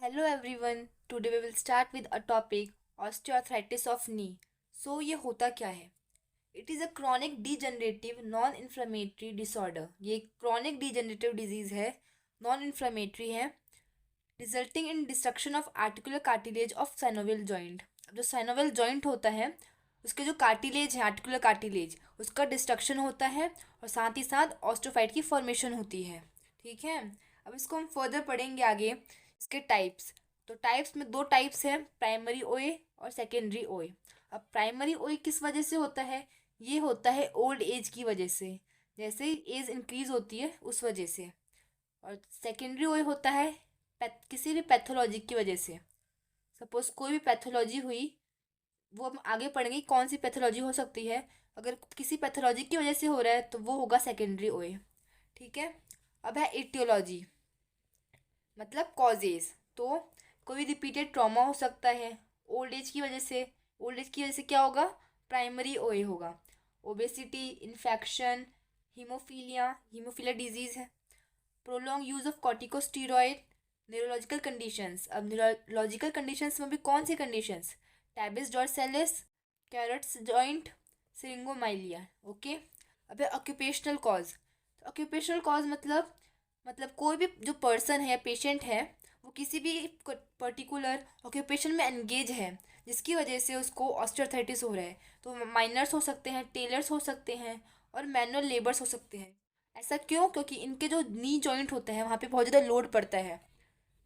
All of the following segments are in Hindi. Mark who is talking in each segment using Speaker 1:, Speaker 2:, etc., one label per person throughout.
Speaker 1: Hello everyone. Today we will start with a topic osteoarthritis of knee. So ये होता क्या है? It is a chronic degenerative non-inflammatory disorder. ये chronic degenerative disease है, non-inflammatory है, resulting in destruction of articular cartilage of synovial joint. अब जो synovial joint होता है उसके जो कार्टिलेज है आर्टिकुलर कार्टिलेज उसका डिस्ट्रक्शन होता है और साथ ही साथ ऑस्टोफाइट की फॉर्मेशन होती है। ठीक है, अब इसको हम फर्दर पढ़ेंगे आगे। इसके टाइप्स, तो टाइप्स में दो टाइप्स हैं, प्राइमरी ओए और सेकेंडरी ओए। अब प्राइमरी ओए किस वजह से होता है? ये होता है ओल्ड एज की वजह से, जैसे एज इंक्रीज होती है उस वजह से। और सेकेंडरी ओए होता है किसी भी पैथोलॉजी की वजह से। सपोज कोई भी पैथोलॉजी हुई, वो हम आगे पढ़ेंगे कौन सी पैथोलॉजी हो सकती है। अगर किसी पैथोलॉजी की वजह से हो रहा है तो वो होगा सेकेंडरी ओए। ठीक है, अब है इटियोलॉजी, मतलब कॉजेज। तो कोई रिपीटेड ट्रॉमा हो सकता है ओल्ड एज की वजह से। ओल्ड एज की वजह से क्या होगा? प्राइमरी ओए होगा। Obesity, infection, haemophilia, haemophilia disease है, prolong use of corticosteroid, neurological conditions. अब न्यूरोलॉजिकल कंडीशंस में भी कौन सी conditions? Tabes dorsalis, Charcot's joint, syringomyelia. Okay, अब है ऑक्यूपेशनल कॉज। ऑक्यूपेशनल कॉज मतलब कोई भी जो पर्सन है, पेशेंट है, वो किसी भी पर्टिकुलर ऑक्यूपेशन में एंगेज है जिसकी वजह से उसको ऑस्टियोआर्थराइटिस हो रहा है। तो माइनर्स हो सकते हैं, टेलर्स हो सकते हैं और मैनुअल लेबर्स हो सकते हैं। ऐसा क्यों? क्योंकि इनके जो नी जॉइंट होता है वहाँ पे बहुत ज़्यादा लोड पड़ता है।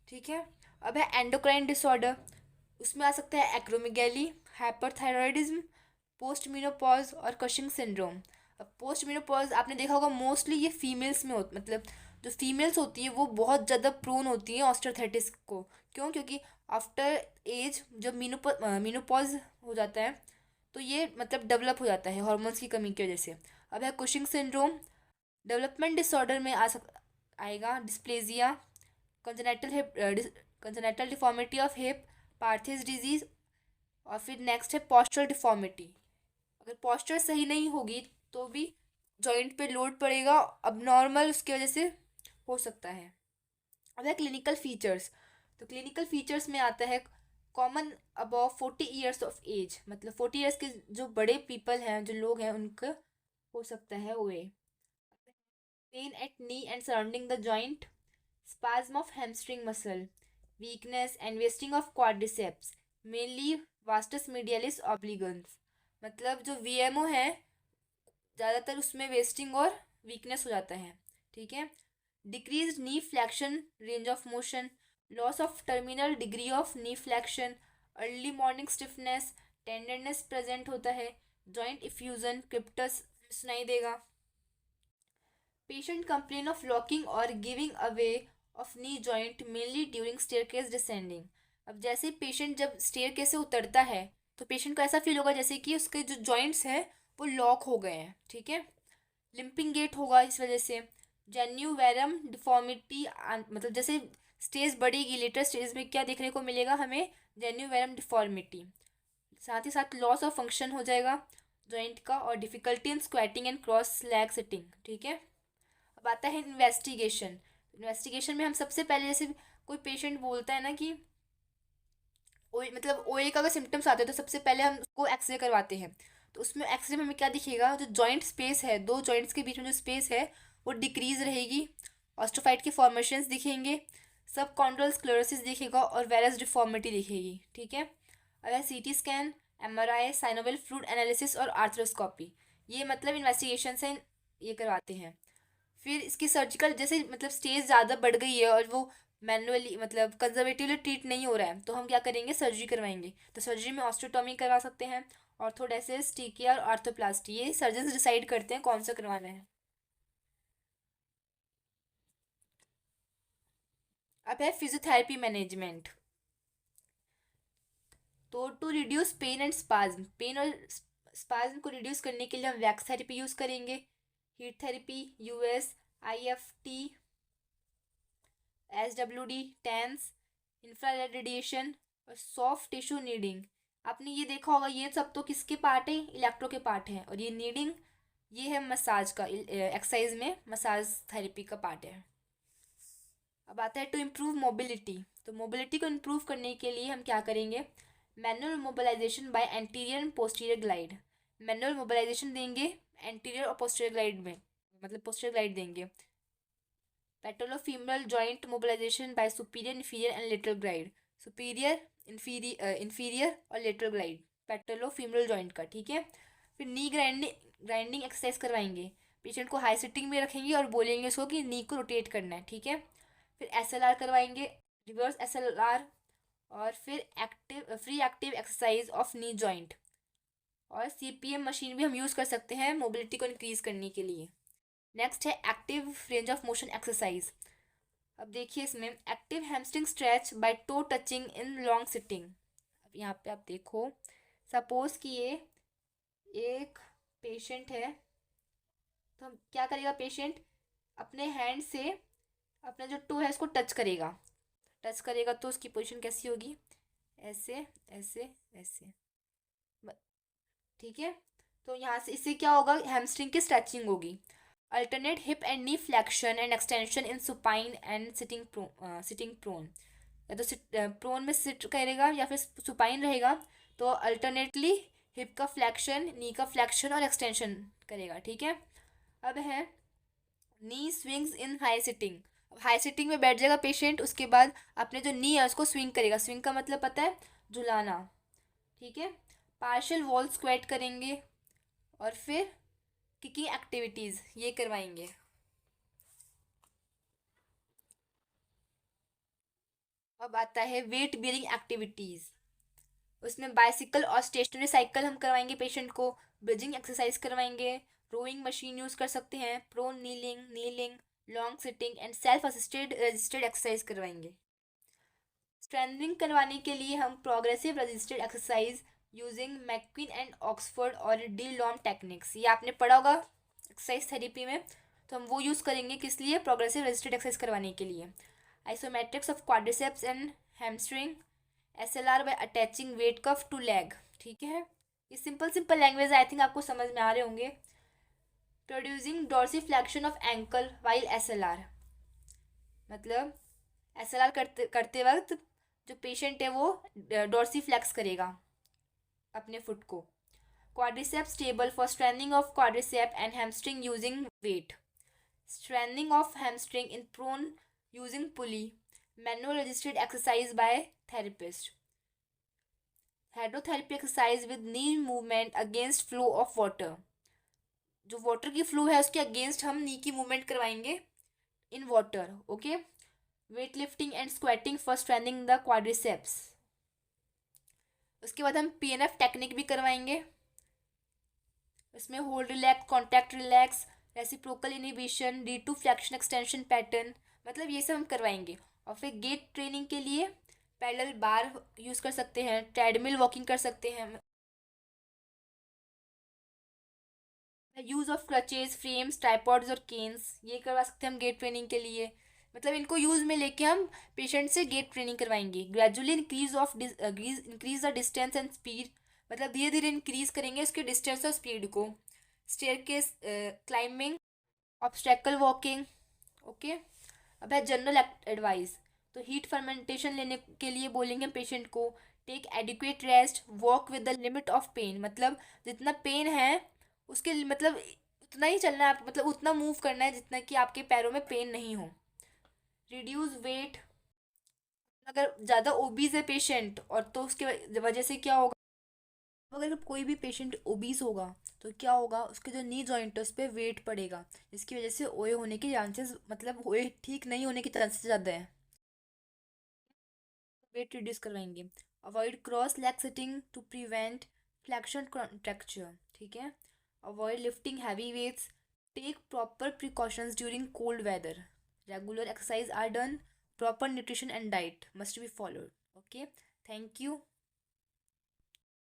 Speaker 1: ठीक है, अब है एंडोक्राइन डिसऑर्डर। उसमें आ सकता है एक्रोमेगैली, हाइपरथायरॉयडिज्म, पोस्ट मीनोपॉज और कशिंग सिंड्रोम। अब पोस्ट मीनोपॉज आपने देखा होगा, मोस्टली ये फीमेल्स में मतलब जो फीमेल्स होती है वो बहुत ज़्यादा प्रोन होती हैं ऑस्टियोआर्थराइटिस को। क्यों? क्योंकि आफ्टर एज जब मीनोपॉज हो जाता है तो ये डेवलप हो जाता है हॉर्मोन्स की कमी की वजह से। अब है कुशिंग सिंड्रोम, डेवलपमेंट डिसऑर्डर में आएगा dysplasia, congenital hip, congenital deformity of hip, Perthes disease. और फिर नेक्स्ट है पॉस्चरल डिफॉर्मिटी। अगर पॉस्चर सही नहीं होगी तो भी जॉइंट पे लोड पड़ेगा, अब नॉर्मल उसकी वजह से हो सकता है। अब है क्लिनिकल फीचर्स। तो क्लिनिकल फीचर्स में आता है common above 40 years of age, मतलब 40 ईयर्स के जो बड़े पीपल हैं, जो लोग हैं, उनका हो सकता है ओए। Pen eight knee and surrounding the joint, spasm of hamstring muscle, weakness and wasting of quadriceps, mainly vastus medialis obliquans। मतलब जो वीएमओ है ज़्यादातर उसमें वेस्टिंग और वीकनेस हो जाता है। ठीक है, decrease knee flexion range of motion, loss of terminal degree of knee flexion, early morning stiffness, tenderness present होता है, जॉइंट इफ्यूजन क्रिप्टस सुनाई देगा। Patient complain of locking or giving away of knee joint mainly during staircase descending। अब जैसे पेशेंट जब स्टेयर से उतरता है तो पेशेंट को ऐसा फील होगा जैसे कि उसके जो जॉइंट्स हैं वो लॉक हो गए हैं। ठीक है, लिम्पिंग गेट होगा इस वजह से। जेन्यू वेरम डिफॉर्मिटी, मतलब जैसे स्टेज बढ़ेगी लेटर स्टेज में क्या देखने को मिलेगा हमें? जेन्यू वेरम डिफॉर्मिटी। साथ ही साथ लॉस ऑफ फंक्शन हो जाएगा जॉइंट का और difficulty in squatting and cross lag sitting. ठीक है, अब आता है इन्वेस्टिगेशन। इन्वेस्टिगेशन में हम सबसे पहले जैसे कोई पेशेंट बोलता है ना कि ओए का अगर सिम्टम्स आते हैं तो सबसे पहले हम उसको एक्सरे करवाते हैं। तो उसमें एक्सरे में हमें क्या दिखेगा? जो जॉइंट स्पेस है, दो जॉइंट्स के बीच में जो स्पेस है वो डिक्रीज रहेगी, ऑस्टोफाइट के फॉर्मेशंस दिखेंगे, सब कॉन्ड्रल स्क्लेरोसिस दिखेगा और वेरस डिफॉर्मिटी दिखेगी। ठीक है, अगर CT scan, MRI, synovial fluid analysis और आर्थ्रोस्कोपी, ये इन्वेस्टिगेशन से ये करवाते हैं। फिर इसकी सर्जिकल, जैसे स्टेज ज़्यादा बढ़ गई है और वो मैनुअली कंजर्वेटिवली ट्रीट नहीं हो रहा है तो हम क्या करेंगे? सर्जरी करवाएंगे। तो सर्जरी में ऑस्टियोटॉमी करवा सकते हैं, ऑर्थोडेसिस, टीके और आर्थोप्लास्टी, ये सर्जन डिसाइड करते हैं कौन सा करवाना है। अब है फिजियोथेरेपी मैनेजमेंट। तो to reduce pain and spasm, pain और स्पाज्म को रिड्यूस करने के लिए हम वैक्स थेरेपी यूज़ करेंगे, heat therapy, US, IFT, SWD, TENS, infrared radiation और सॉफ्ट टिश्यू नीडिंग। आपने ये देखा होगा, ये सब तो किसके पार्ट है? इलेक्ट्रो के पार्ट हैं। और ये नीडिंग, ये है मसाज का, एक्सरसाइज में मसाज थेरेपी का पार्ट है। अब आता है टू इम्प्रूव मोबिलिटी। तो मोबिलिटी को इम्प्रूव करने के लिए हम क्या करेंगे, manual mobilisation by anterior and posterior glide. Manual mobilisation देंगे एंटीरियर और पोस्टीरियर ग्लाइड में, मतलब पोस्टीरियर ग्लाइड देंगे। Patellofemoral joint mobilisation by superior, inferior and lateral glide. Superior, inferior और लेटरल ग्लाइड पैटेलोफीमरल जॉइंट का, ठीक है। फिर नी ग्राइंडिंग एक्सरसाइज करवाएंगे। पेशेंट को हाई सिटिंग में रखेंगे और बोलेंगे उसको कि नी को रोटेट करना है, ठीक है। फिर एसएलआर करवाएंगे, रिवर्स एसएलआर। और फिर free active exercise of knee joint. और सीपीएम मशीन भी हम यूज़ कर सकते हैं मोबिलिटी को इंक्रीज करने के लिए। नेक्स्ट है active range of motion exercise. अब देखिए इसमें active hamstring stretch by toe touching in long sitting. अब यहाँ पे आप देखो, सपोज कि ये एक पेशेंट है, तो हम क्या करेगा, पेशेंट अपने हैंड से अपना जो टो है उसको टच करेगा। टच करेगा तो उसकी पोजीशन कैसी होगी, ऐसे ऐसे ऐसे, ठीक है। तो यहाँ से इससे क्या होगा, हैमस्ट्रिंग की स्ट्रेचिंग होगी। Alternate hip and knee flexion and extension in supine and sitting prone. या तो प्रोन में सिट करेगा या फिर सुपाइन रहेगा, तो अल्टरनेटली हिप का फ्लेक्शन, नी का फ्लेक्शन और एक्सटेंशन करेगा, ठीक है। अब है knee swings in high sitting. High sitting में बैठ जाएगा पेशेंट, उसके बाद अपने जो नी है उसको स्विंग करेगा। स्विंग का मतलब पता है, झुलाना, ठीक है। पार्शियल वॉल स्क्वेट करेंगे और फिर किकिंग एक्टिविटीज़ ये करवाएंगे। अब आता है वेट बियरिंग एक्टिविटीज़। उसमें बाइसिकल और स्टेशनरी साइकिल हम करवाएंगे पेशेंट को। ब्रिजिंग एक्सरसाइज करवाएंगे। रोइंग मशीन यूज़ कर सकते हैं। Prone kneeling, long sitting and self assisted resisted exercise करवाएंगे। स्ट्रेंथनिंग करवाने के लिए हम progressive resisted exercise using McQueen and Oxford और डी लॉम टेक्निक्स, ये आपने पढ़ा होगा एक्सरसाइज थेरेपी में। तो हम वो यूज़ करेंगे किस लिए, प्रोग्रेसिव रजिस्टेड एक्सरसाइज करवाने के लिए। Isometrics of quadriceps and hamstring. SLR by attaching weight cuff to leg, ठीक है। ये simple simple language I think आपको समझ में आ रहे होंगे। Producing dorsiflexion of ankle while SLR, मतलब एसएलआर करते करते वक्त जो पेशेंट है वो डोर्सीफ्लेक्स करेगा अपने फुट को। Quadricep stable for straining of quadricep and hamstring using weight. Straining of hamstring in prone using pulley. Manual registered exercise by therapist. Hydrotherapy exercise with knee movement against flow of water. जो वाटर की फ्लो है उसके अगेंस्ट हम नी की मूवमेंट करवाएंगे in water, okay. Weight lifting and squatting for straining the quadriceps. उसके बाद हम पीएनएफ टेक्निक भी करवाएंगे। इसमें hold relax, contact relax, reciprocal inhibition, D two flexion extension pattern, मतलब ये सब हम करवाएंगे। और फिर गेट ट्रेनिंग के लिए पैडल बार यूज़ कर सकते हैं, ट्रेडमिल वॉकिंग कर सकते हैं। Use of crutches, frames, tripods और केन्स ये करवा सकते हैं हम गेट ट्रेनिंग के लिए। मतलब इनको यूज़ में लेके हम पेशेंट से गेट ट्रेनिंग करवाएंगे। Gradually increase the distance and speed, मतलब धीरे धीरे इंक्रीज करेंगे उसके डिस्टेंस और स्पीड को। Staircase climbing, obstacle walking, okay. अब है जनरल एडवाइस। तो हीट फर्मेंटेशन लेने के लिए बोलेंगे पेशेंट को। Take adequate rest, walk with the limit of pain, मतलब जितना पेन है उसके मतलब उतना ही चलना है, मतलब उतना मूव करना है जितना कि आपके पैरों में पेन नहीं हो। रिड्यूस वेट, अगर ज़्यादा ओबीज है पेशेंट और तो उसके वजह से क्या होगा, अगर कोई भी पेशेंट ओबीज होगा तो क्या होगा, उसके जो नी जॉइंट है उस पर वेट पड़ेगा, जिसकी वजह से ओए होने के चांसेस, मतलब ओए ठीक नहीं होने के चांसेस ज़्यादा हैं। वेट रिड्यूस करवाएंगे। Avoid cross leg sitting to prevent flexion contracture, ठीक है। Avoid lifting heavy weights. Take proper precautions during cold weather. Regular exercise are done. Proper nutrition and diet must be followed, okay. Thank you.